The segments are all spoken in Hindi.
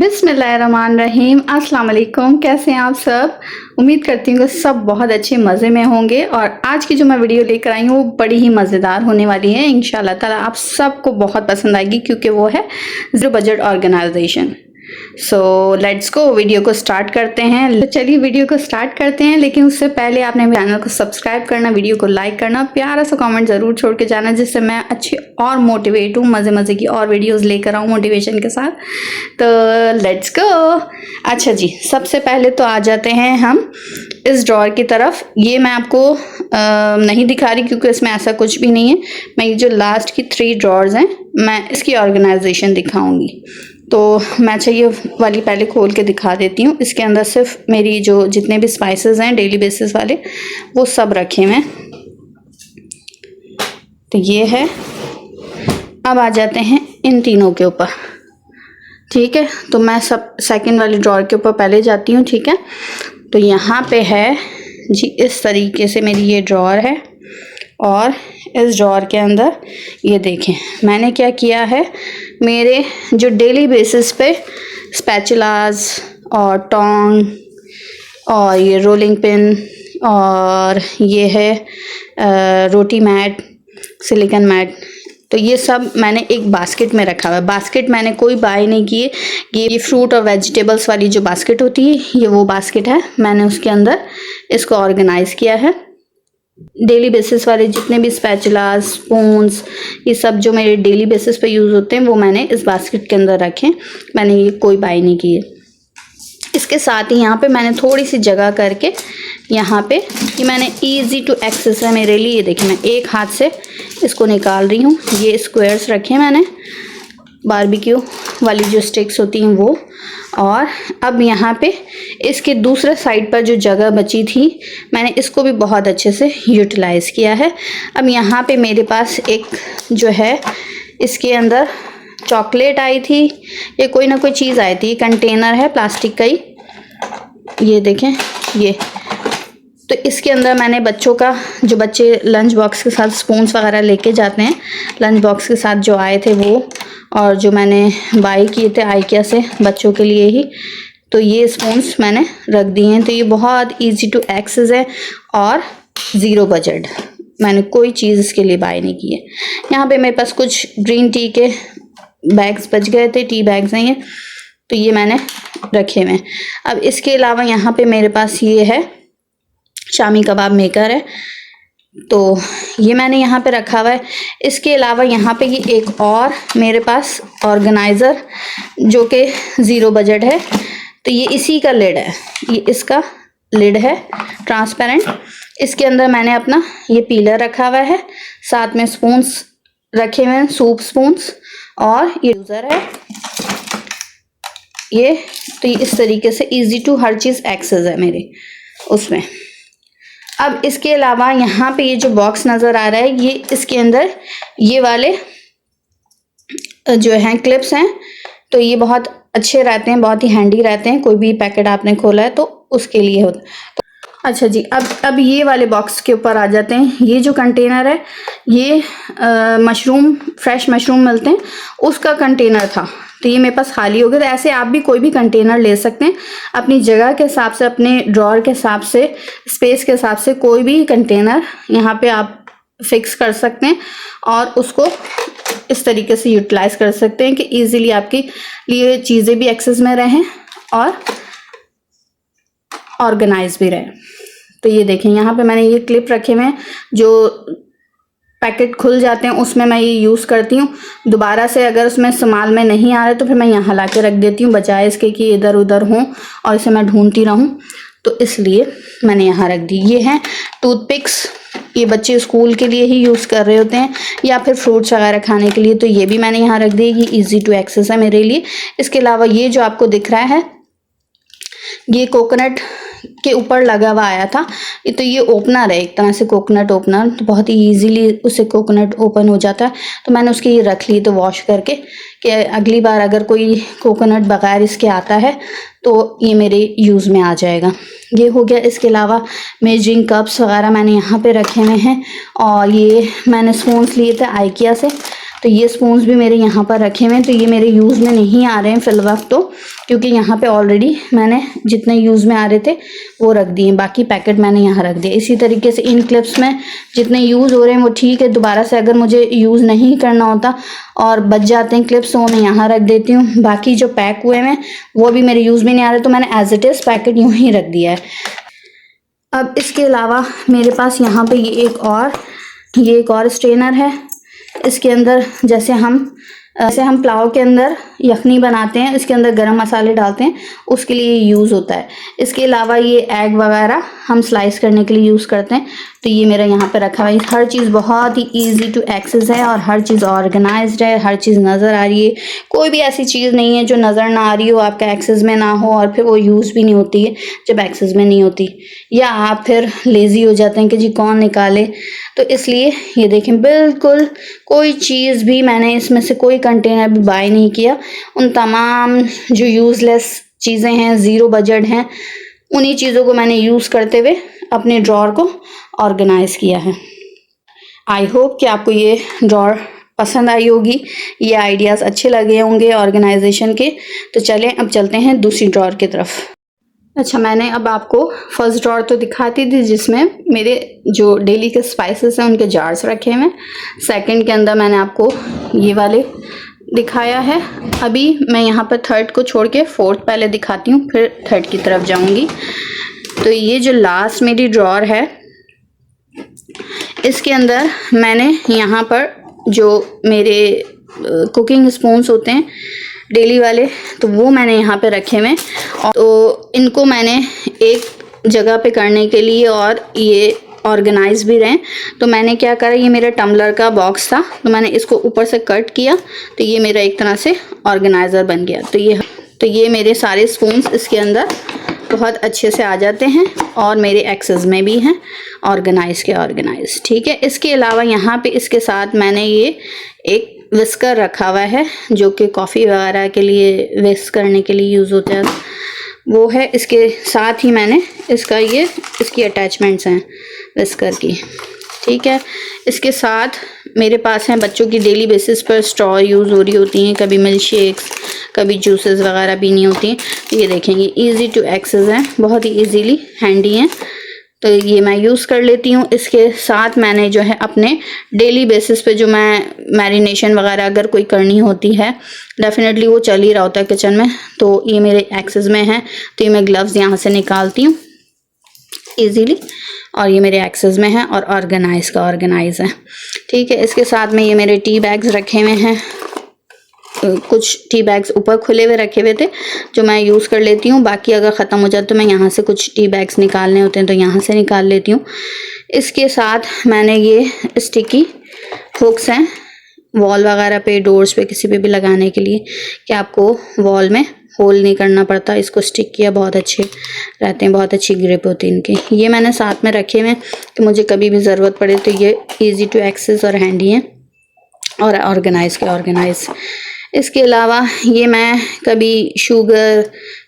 बिस्मिल्लाहिर्रहमानिर्रहीम। अस्सलाम वालेकुम। कैसे हैं आप सब? उम्मीद करती हूँ कि सब बहुत अच्छे मज़े में होंगे। और आज की जो मैं वीडियो लेकर आई हूँ वो बड़ी ही मज़ेदार होने वाली है। इंशाल्लाह ताला आप सबको बहुत पसंद आएगी क्योंकि वो है zero budget organisation. So let's go, video को स्टार्ट करते हैं। तो चलिए वीडियो को स्टार्ट करते हैं, लेकिन उससे पहले आपने मेरे चैनल को सब्सक्राइब करना, वीडियो को लाइक करना, प्यारा सा कमेंट ज़रूर छोड़ के जाना, जिससे मैं अच्छी और मोटिवेट हूँ, मज़े मज़े की और वीडियोस लेकर आऊँ मोटिवेशन के साथ। तो लेट्स गो। अच्छा जी, सबसे पहले तो आ जाते हैं हम इस ड्रॉअर की तरफ। ये मैं आपको नहीं दिखा रही क्योंकि इसमें ऐसा कुछ भी नहीं है। मैं ये जो लास्ट की 3 ड्रॉअर्स हैं मैं इसकी ऑर्गेनाइजेशन दिखाऊंगी। तो मैं ये वाली पहले खोल के दिखा देती हूँ। इसके अंदर सिर्फ मेरी जो जितने भी स्पाइसेस हैं डेली बेसिस वाले वो सब रखे हुए हैं। तो ये है। अब आ जाते हैं इन तीनों के ऊपर। ठीक है, तो मैं सब सेकंड वाली ड्रॉअर के ऊपर पहले जाती हूँ। ठीक है, तो यहाँ पे है जी इस तरीके से मेरी ये ड्रॉअर है। और इस ड्रॉअर के अंदर ये देखें मैंने क्या किया है, मेरे जो डेली बेसिस पे स्पैचुलास और टोंग और ये रोलिंग पिन और ये है रोटी मैट, सिलिकॉन मैट, तो ये सब मैंने एक बास्केट में रखा हुआ है। बास्केट मैंने कोई बाय नहीं किए। ये फ्रूट और वेजिटेबल्स वाली जो बास्केट होती है ये वो बास्केट है। मैंने उसके अंदर इसको ऑर्गेनाइज किया है। डेली बेसिस वाले जितने भी स्पैचुलास, स्पून्स, ये सब जो मेरे डेली बेसिस पे यूज़ होते हैं वो मैंने इस बास्केट के अंदर रखे। मैंने ये कोई बाय नहीं किए। इसके साथ ही यहाँ पे मैंने थोड़ी सी जगह करके यहाँ पे ये मैंने इजी टू एक्सेस है मेरे लिए। ये देखिए मैं एक हाथ से इसको निकाल रही हूँ। ये स्क्वायर्स रखे मैंने, बारबेक्यू वाली जो स्टिक्स होती हैं वो। और अब यहाँ पे इसके दूसरे साइड पर जो जगह बची थी मैंने इसको भी बहुत अच्छे से यूटिलाइज़ किया है। अब यहाँ पे मेरे पास एक जो है इसके अंदर चॉकलेट आई थी, ये कोई ना कोई चीज़ आई थी। कंटेनर है प्लास्टिक का ही, ये देखें ये। तो इसके अंदर मैंने बच्चों का, जो बच्चे लंच बॉक्स के साथ स्पून्स वगैरह लेके जाते हैं, लंच बॉक्स के साथ जो आए थे वो, और जो मैंने बाई किए थे आइकिया से बच्चों के लिए ही, तो ये स्पून्स मैंने रख दिए हैं। तो ये बहुत इजी टू एक्सेस है और ज़ीरो बजट। मैंने कोई चीज़ इसके लिए बाय नहीं की है। यहाँ पे मेरे पास कुछ ग्रीन टी के बैग्स बच गए थे, टी बैग्स हैं ये, तो ये मैंने रखे हुए हैं। अब इसके अलावा यहाँ पे मेरे पास ये है शामी कबाब मेकर है, तो ये मैंने यहाँ पे रखा हुआ है। इसके अलावा यहाँ पे ये एक और मेरे पास ऑर्गेनाइज़र जो कि ज़ीरो बजट है, तो ये इसी का लिड है। ये इसका लिड है ट्रांसपेरेंट। इसके अंदर मैंने अपना ये पीलर रखा हुआ है, साथ में स्पून्स रखे हुए हैं, सूप स्पून्स, और ये यूज़र है ये। तो ये इस तरीके से इजी टू हर चीज़ एक्सेस है मेरे उसमें। अब इसके अलावा यहाँ पे ये जो बॉक्स नज़र आ रहा है, ये इसके अंदर ये वाले जो हैं क्लिप्स हैं, तो ये बहुत अच्छे रहते हैं, बहुत ही हैंडी रहते हैं। कोई भी पैकेट आपने खोला है तो उसके लिए होता है। अच्छा जी, अब ये वाले बॉक्स के ऊपर आ जाते हैं। ये जो कंटेनर है ये मशरूम, फ्रेश मशरूम मिलते हैं उसका कंटेनर था, तो ये मेरे पास खाली हो गया। तो ऐसे आप भी कोई भी कंटेनर ले सकते हैं अपनी जगह के हिसाब से, अपने ड्रॉअर के हिसाब से, स्पेस के हिसाब से कोई भी कंटेनर यहाँ पे आप फिक्स कर सकते हैं और उसको इस तरीके से यूटिलाइज कर सकते हैं कि इजीली आपके लिए चीज़ें भी एक्सेस में रहें और ऑर्गेनाइज भी रहे। तो ये देखें यहाँ पे मैंने ये क्लिप रखे हुए हैं, जो पैकेट खुल जाते हैं उसमें मैं ये यूज़ करती हूँ। दोबारा से अगर उसमें इस्तेमाल में नहीं आ रहा तो फिर मैं यहाँ ला के रख देती हूँ, बजाय इसके कि इधर उधर हों और इसे मैं ढूंढती रहूँ, तो इसलिए मैंने यहाँ रख दी। ये हैं टूथपिक्स, ये बच्चे स्कूल के लिए ही यूज़ कर रहे होते हैं या फिर फ्रूट्स वगैरह खाने के लिए, तो ये भी मैंने यहाँ रख दी। ये ईजी टू एक्सेस है मेरे लिए। इसके अलावा ये जो आपको दिख रहा है ये कोकोनट के ऊपर लगा हुआ आया था, तो ये ओपनर है एक तरह से, कोकोनट ओपनर, तो बहुत ही इजीली उससे कोकोनट ओपन हो जाता है। तो मैंने उसकी ये रख ली तो वॉश करके, कि अगली बार अगर कोई कोकोनट बगैर इसके आता है तो ये मेरे यूज़ में आ जाएगा। ये हो गया। इसके अलावा मेजरिंग कप्स वगैरह मैंने यहाँ पे रखे हुए हैं, और ये मैंने स्पून्स लिए थे आइकिया से, तो ये स्पून्स भी मेरे यहाँ पर रखे हुए हैं, तो ये मेरे यूज़ में नहीं आ रहे हैं फिल वक्त तो, क्योंकि यहाँ पे ऑलरेडी मैंने जितने यूज़ में आ रहे थे वो रख दिए, बाकी पैकेट मैंने यहाँ रख दिया। इसी तरीके से इन क्लिप्स में जितने यूज़ हो रहे हैं वो ठीक है, दोबारा से अगर मुझे यूज़ नहीं करना होता और बच जाते हैं क्लिप्स तो वो मैं यहाँ रख देती हूँ। बाकी जो पैक हुए हैं वो भी मेरे यूज़ में नहीं आ रहे, तो मैंने एज इट इज़ पैकेट यूँ ही रख दिया है। अब इसके अलावा मेरे पास यहाँ पे ये एक और स्ट्रेनर है। इसके अंदर जैसे हम पुलाव के अंदर यखनी बनाते हैं, इसके अंदर गरम मसाले डालते हैं, उसके लिए यूज़ होता है। इसके अलावा ये एग वगैरह हम स्लाइस करने के लिए यूज़ करते हैं। तो ये मेरा यहाँ पे रखा हुआ है। हर चीज़ बहुत ही इजी टू एक्सेस है और हर चीज़ ऑर्गेनाइज्ड है, हर चीज़ नज़र आ रही है। कोई भी ऐसी चीज़ नहीं है जो नज़र ना आ रही हो, आपका एक्सेस में ना हो और फिर वो यूज़ भी नहीं होती है जब एक्सेस में नहीं होती, या आप फिर लेज़ी हो जाते हैं कि जी कौन निकाले। तो इसलिए ये देखें, बिल्कुल कोई चीज़ भी मैंने इसमें से कोई कंटेनर भी बाय नहीं किया। उन तमाम जो यूज़लेस चीज़ें हैं, ज़ीरो बजट हैं, उन्हीं चीज़ों को मैंने यूज़ करते हुए अपने ड्रॉर को ऑर्गेनाइज़ किया है। आई होप कि आपको ये ड्रॉर पसंद आई होगी, ये आइडियाज़ अच्छे लगे होंगे ऑर्गेनाइजेशन के। तो चलें अब चलते हैं दूसरी ड्रॉर की तरफ। अच्छा, मैंने अब आपको फर्स्ट ड्रॉर तो दिखाती थी जिसमें मेरे जो डेली के स्पाइसेस हैं उनके जार्स रखे हुए हैं। सेकंड के अंदर मैंने आपको ये वाले दिखाया है। अभी मैं यहाँ पर थर्ड को छोड़ के फोर्थ पहले दिखाती हूँ, फिर थर्ड की तरफ जाऊँगी। तो ये जो लास्ट मेरी ड्रॉर है, इसके अंदर मैंने यहाँ पर जो मेरे कुकिंग स्पून्स होते हैं डेली वाले, तो वो मैंने यहाँ पे रखे हुए हैं। तो इनको मैंने एक जगह पे करने के लिए और ये ऑर्गेनाइज भी रहें, तो मैंने क्या करा, ये मेरा टम्बलर का बॉक्स था तो मैंने इसको ऊपर से कट किया, तो ये मेरा एक तरह से ऑर्गेनाइज़र बन गया। तो ये मेरे सारे स्पून्स इसके अंदर बहुत अच्छे से आ जाते हैं और मेरे एक्सेस में भी हैं ऑर्गेनाइज। ठीक है। इसके अलावा यहाँ पे इसके साथ मैंने ये एक विस्कर रखा हुआ है जो कि कॉफ़ी वगैरह के लिए विस्क करने के लिए यूज़ होता है, वो है। इसके साथ ही मैंने इसकी अटैचमेंट्स हैं विस्कर की। ठीक है। इसके साथ मेरे पास हैं बच्चों की डेली बेसिस पर स्ट्रॉ यूज़ हो रही होती हैं, कभी मिल्क शेक्स, कभी जूसेस वगैरह पीनी होती हैं। तो ये देखेंगे इजी टू एक्सेस हैं, बहुत ही इजीली हैंडी हैं, तो ये मैं यूज़ कर लेती हूँ। इसके साथ मैंने जो है अपने डेली बेसिस पे जो मैं मैरिनेशन वगैरह अगर कोई करनी होती है, डेफिनेटली वो चल ही रहा होता है किचन में, तो ये मेरे एक्सेस में है। तो ये मैं ग्लव्स यहाँ से निकालती हूँ ईज़िली और ये मेरे एक्सेस में है और ऑर्गेनाइज है। ठीक है। इसके साथ में ये मेरे टी बैग्स रखे हुए हैं, कुछ टी बैग्स ऊपर खुले हुए रखे हुए थे जो मैं यूज़ कर लेती हूँ, बाकी अगर ख़त्म हो जाए तो मैं यहाँ से कुछ टी बैग्स निकालने होते हैं तो यहाँ से निकाल लेती हूँ। इसके साथ मैंने ये स्टिकी हुक्स हैं वॉल वगैरह पे, डोर्स पे, किसी पे भी लगाने के लिए कि आपको वॉल में होल नहीं करना पड़ता। इसको स्टिक किया, बहुत अच्छे रहते हैं, बहुत अच्छी ग्रिप होती है इनकी। ये मैंने साथ में रखे हुए कि मुझे कभी भी ज़रूरत पड़े तो ये इजी टू एक्सेस और हैंडी हैं और ऑर्गेनाइज। इसके अलावा ये मैं कभी शुगर,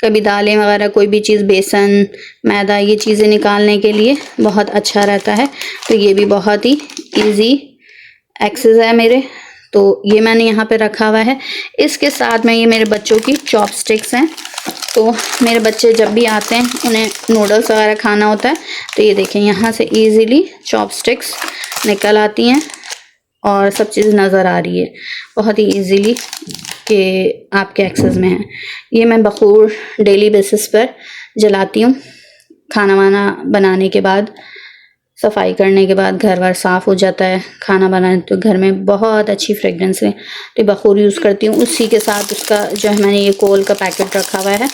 कभी दालें वगैरह, कोई भी चीज़, बेसन, मैदा, ये चीज़ें निकालने के लिए बहुत अच्छा रहता है। तो ये भी बहुत ही इजी एक्सेस है मेरे, तो ये मैंने यहाँ पे रखा हुआ है। इसके साथ में ये मेरे बच्चों की चॉपस्टिक्स हैं, तो मेरे बच्चे जब भी आते हैं उन्हें नूडल्स वगैरह खाना होता है, तो ये देखें यहाँ से इजीली चॉपस्टिक्स निकल आती हैं और सब चीज़ नज़र आ रही है बहुत ही इजीली कि आपके एक्सेस में है। ये मैं बखूर डेली बेसिस पर जलाती हूँ, खाना वाना बनाने के बाद, सफाई करने के बाद घर वर साफ़ हो जाता है, खाना बनाने तो घर में बहुत अच्छी फ्रेगरेंस है, तो बखूर यूज़ करती हूँ। उसी के साथ उसका जो है मैंने ये कोल का पैकेट रखा हुआ है,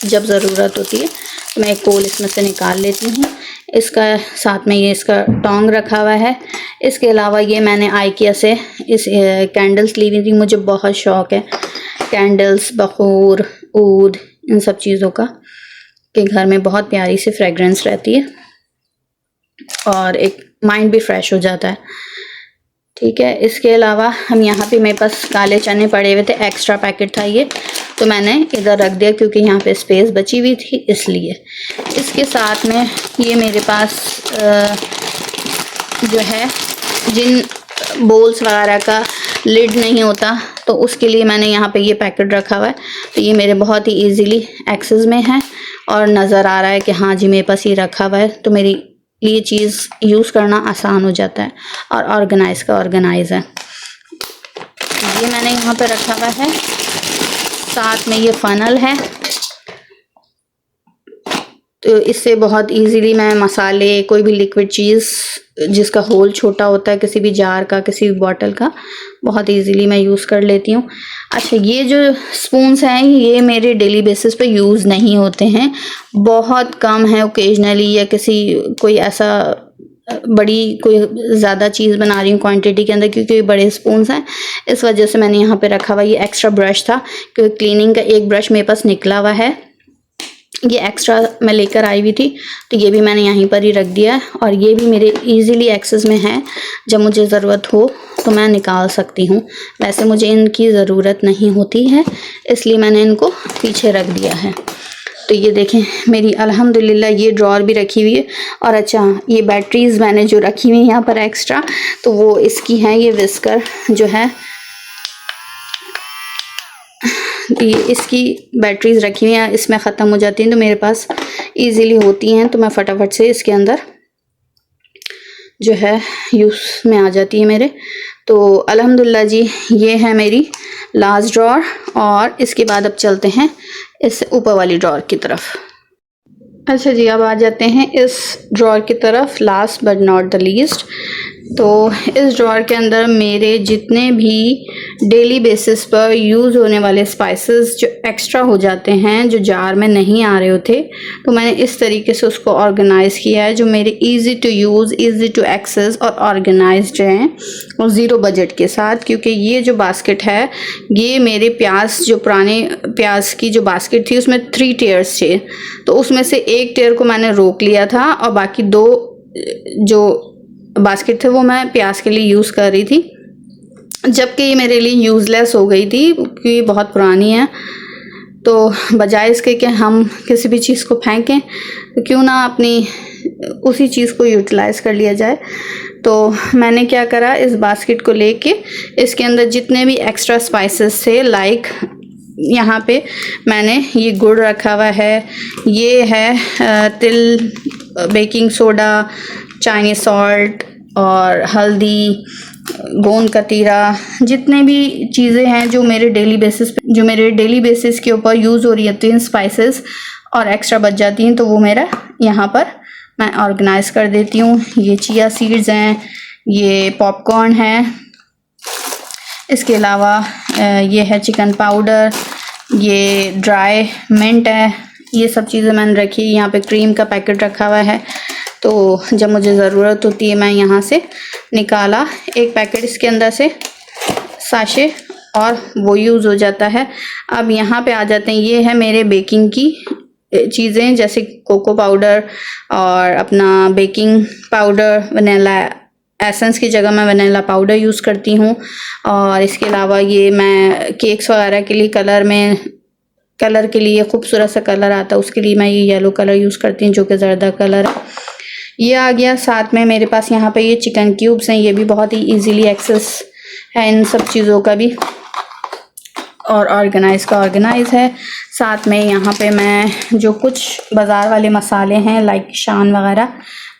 जब ज़रूरत होती है तो मैं एक कोल इसमें से निकाल लेती हूँ। इसका साथ में ये इसका टोंग रखा हुआ है। इसके अलावा ये मैंने आइकिया से इस कैंडल्स ली हुई थी, मुझे बहुत शौक़ है कैंडल्स, बखूर, ऊद, इन सब चीज़ों का, कि घर में बहुत प्यारी सी फ्रेगरेंस रहती है और एक माइंड भी फ्रेश हो जाता है। ठीक है। इसके अलावा हम यहाँ पे मेरे पास काले चने पड़े हुए थे, एक्स्ट्रा पैकेट था ये, तो मैंने इधर रख दिया क्योंकि यहाँ पे स्पेस बची हुई थी इसलिए। इसके साथ में ये मेरे पास जो है जिन बोल्स वगैरह का लिड नहीं होता, तो उसके लिए मैंने यहाँ पे ये पैकेट रखा हुआ है। तो ये मेरे बहुत ही इजीली एक्सेस में है और नज़र आ रहा है कि हाँ जी मेरे पास ये रखा हुआ है, तो मेरी ये चीज़ यूज़ करना आसान हो जाता है और ऑर्गेनाइज का ऑर्गेनाइज है। ये मैंने यहाँ पे रखा हुआ है, साथ में ये फनल है, तो इससे बहुत इजीली मैं मसाले, कोई भी लिक्विड चीज़ जिसका होल छोटा होता है, किसी भी जार का, किसी भी बॉटल का, बहुत इजीली मैं यूज़ कर लेती हूँ। अच्छा, ये जो स्पून्स हैं ये मेरे डेली बेसिस पे यूज़ नहीं होते हैं, बहुत कम है, ओकेजनली या किसी कोई ऐसा बड़ी कोई ज़्यादा चीज़ बना रही हूँ क्वांटिटी के अंदर, क्योंकि बड़े स्पून्स हैं, इस वजह से मैंने यहाँ पे रखा हुआ। ये एक्स्ट्रा ब्रश था, क्योंकि क्लीनिंग का एक ब्रश मेरे पास निकला हुआ है, ये एक्स्ट्रा मैं लेकर आई हुई थी, तो ये भी मैंने यहीं पर ही रख दिया है। और ये भी मेरे इजीली एक्सेस में है, जब मुझे ज़रूरत हो तो मैं निकाल सकती हूँ। वैसे मुझे इनकी ज़रूरत नहीं होती है, इसलिए मैंने इनको पीछे रख दिया है। तो ये देखें मेरी अल्हम्दुलिल्लाह ये ड्रॉअर भी रखी हुई है। और अच्छा, ये बैटरीज़ मैंने जो रखी हुई हैं यहाँ पर एक्स्ट्रा, तो वो इसकी हैं, ये विस्कर जो है, ये इसकी बैटरीज़ रखी हुई हैं, इसमें ख़त्म हो जाती हैं तो मेरे पास इजीली होती हैं, तो मैं फटाफट से इसके अंदर जो है यूज़ में आ जाती है मेरे। तो अल्हम्दुलिल्लाह जी, ये है मेरी लास्ट ड्रॉअर। और इसके बाद अब चलते हैं इस ऊपर वाली ड्रॉअर की तरफ। अच्छा जी, अब आ जाते हैं इस ड्रॉअर की तरफ, last but not the least. तो इस ड्रॉअर के अंदर मेरे जितने भी डेली बेसिस पर यूज़ होने वाले स्पाइसेस जो एक्स्ट्रा हो जाते हैं, जो जार में नहीं आ रहे होते, तो मैंने इस तरीके से उसको ऑर्गेनाइज़ किया है, जो मेरे easy to use, easy to access और ऑर्गेनाइज्ड हैं, और ज़ीरो बजट के साथ। क्योंकि ये जो बास्केट है, ये मेरे प्याज, जो पुराने प्याज की जो बास्केट थी, उसमें 3 टेयर्स थे, तो उसमें से एक टेयर को मैंने रोक लिया था, और बाकी 2 जो बास्केट थे वो मैं प्याज के लिए यूज़ कर रही थी, जबकि ये मेरे लिए यूज़लेस हो गई थी क्योंकि ये बहुत पुरानी है। तो बजाय इसके कि हम किसी भी चीज़ को फेंकें, तो क्यों ना अपनी उसी चीज़ को यूटिलाइज़ कर लिया जाए। तो मैंने क्या करा, इस बास्केट को लेके इसके अंदर जितने भी एक्स्ट्रा स्पाइसेस थे, लाइक यहाँ पे मैंने ये गुड़ रखा हुआ है, ये है तिल, बेकिंग सोडा, चाइनीज सॉल्ट और हल्दी, गोंद कतीरा, जितने भी चीज़ें हैं जो मेरे डेली बेसिस के ऊपर यूज़ हो रही होती हैं स्पाइसेस और एक्स्ट्रा बच जाती हैं, तो वो मेरा यहाँ पर मैं ऑर्गेनाइज़ कर देती हूँ। ये चिया सीड्स हैं, ये पॉपकॉर्न है, इसके अलावा ये है चिकन पाउडर, ये ड्राई मिंट है, ये सब चीज़ें मैंने रखी। यहाँ पे क्रीम का पैकेट रखा हुआ है, तो जब मुझे ज़रूरत होती है मैं यहाँ से निकाला एक पैकेट इसके अंदर से साशे, और वो यूज़ हो जाता है। अब यहाँ पे आ जाते हैं, ये है मेरे बेकिंग की चीज़ें, जैसे कोको पाउडर और अपना बेकिंग पाउडर, वनीला एसेंस की जगह मैं वनीला पाउडर यूज़ करती हूँ। और इसके अलावा ये मैं केक्स वगैरह के लिए कलर के लिए खूबसूरत सा कलर आता है, उसके लिए मैं ये येलो कलर यूज़ करती हूँ, जो कि ज़र्दा कलर है। ये आ गया। साथ में मेरे पास यहाँ पे ये चिकन क्यूब्स हैं, ये भी बहुत ही इजीली एक्सेस है इन सब चीज़ों का भी, और ऑर्गेनाइज है। साथ में यहाँ पे मैं जो कुछ बाज़ार वाले मसाले हैं, लाइक शान वगैरह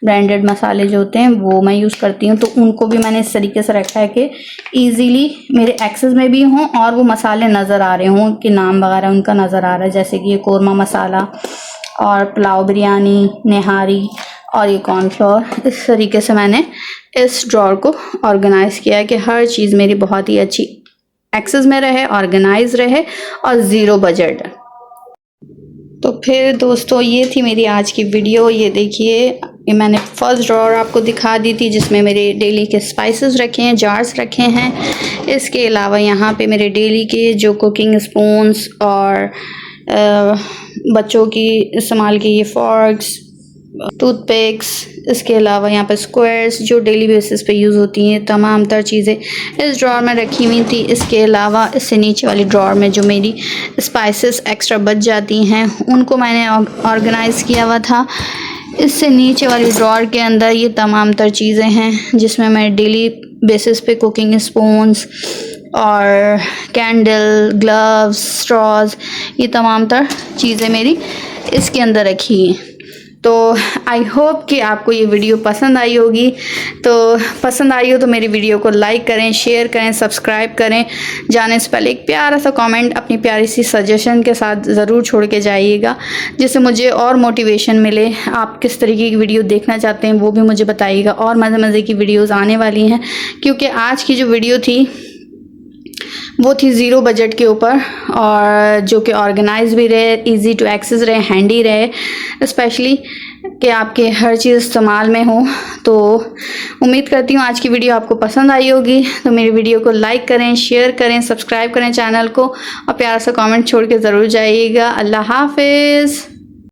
ब्रांडेड मसाले जो होते हैं, वो मैं यूज़ करती हूँ, तो उनको भी मैंने इस तरीके से रखा है कि ईज़िली मेरे एक्सेस में भी हों और वो मसाले नज़र आ रहे हों, कि नाम वगैरह उनका नज़र आ रहा है। जैसे कि ये कौरमा मसाला और पुलाव बिरयानी, निहारी और ये कॉर्नफ्लोर। इस तरीके से मैंने इस ड्रॉअर को ऑर्गेनाइज़ किया है कि हर चीज़ मेरी बहुत ही अच्छी एक्सेस में रहे, ऑर्गेनाइज रहे और ज़ीरो बजट। तो फिर दोस्तों, ये थी मेरी आज की वीडियो। ये देखिए, ये मैंने फर्स्ट ड्रॉअर आपको दिखा दी थी, जिसमें मेरे डेली के स्पाइसेस रखे हैं, जार्स रखे हैं। इसके अलावा यहाँ पे मेरे डेली के जो कुकिंग स्पून्स और बच्चों की इस्तेमाल की ये फॉर्क्स, टूथपिक्स, इसके अलावा यहाँ पर स्क्वायर्स जो डेली बेसिस पे यूज़ होती हैं, तमाम तर चीज़ें इस ड्रॉअर में रखी हुई थी। इसके अलावा इससे नीचे वाली ड्रॉअर में जो मेरी स्पाइसेस एक्स्ट्रा बच जाती हैं, उनको मैंने ऑर्गेनाइज़ किया हुआ था। इससे नीचे वाली ड्रॉअर के अंदर ये तमाम तर चीज़ें हैं जिसमें मैं डेली बेसिस पे कुकिंग स्पून्स और कैंडल, ग्लव्स, स्ट्रॉज, ये तमाम तर चीज़ें मेरी इसके अंदर रखी हैं। तो आई होप कि आपको ये वीडियो पसंद आई होगी। तो पसंद आई हो तो मेरी वीडियो को लाइक करें, शेयर करें, सब्सक्राइब करें। जाने से पहले एक प्यारा सा कमेंट अपनी प्यारी सी सजेशन के साथ ज़रूर छोड़ के जाइएगा, जिससे मुझे और मोटिवेशन मिले। आप किस तरीके की वीडियो देखना चाहते हैं वो भी मुझे बताइएगा। और मज़े मज़े की वीडियोज़ आने वाली हैं, क्योंकि आज की जो वीडियो थी वो थी ज़ीरो बजट के ऊपर, और जो कि ऑर्गेनाइज भी रहे, इजी टू एक्सेस रहे, हैंडी रहे, स्पेशली कि आपके हर चीज़ इस्तेमाल में हो। तो उम्मीद करती हूँ आज की वीडियो आपको पसंद आई होगी। तो मेरी वीडियो को लाइक करें, शेयर करें, सब्सक्राइब करें चैनल को, और प्यारा सा कमेंट छोड़ के ज़रूर जाइएगा। अल्लाह हाफिज़।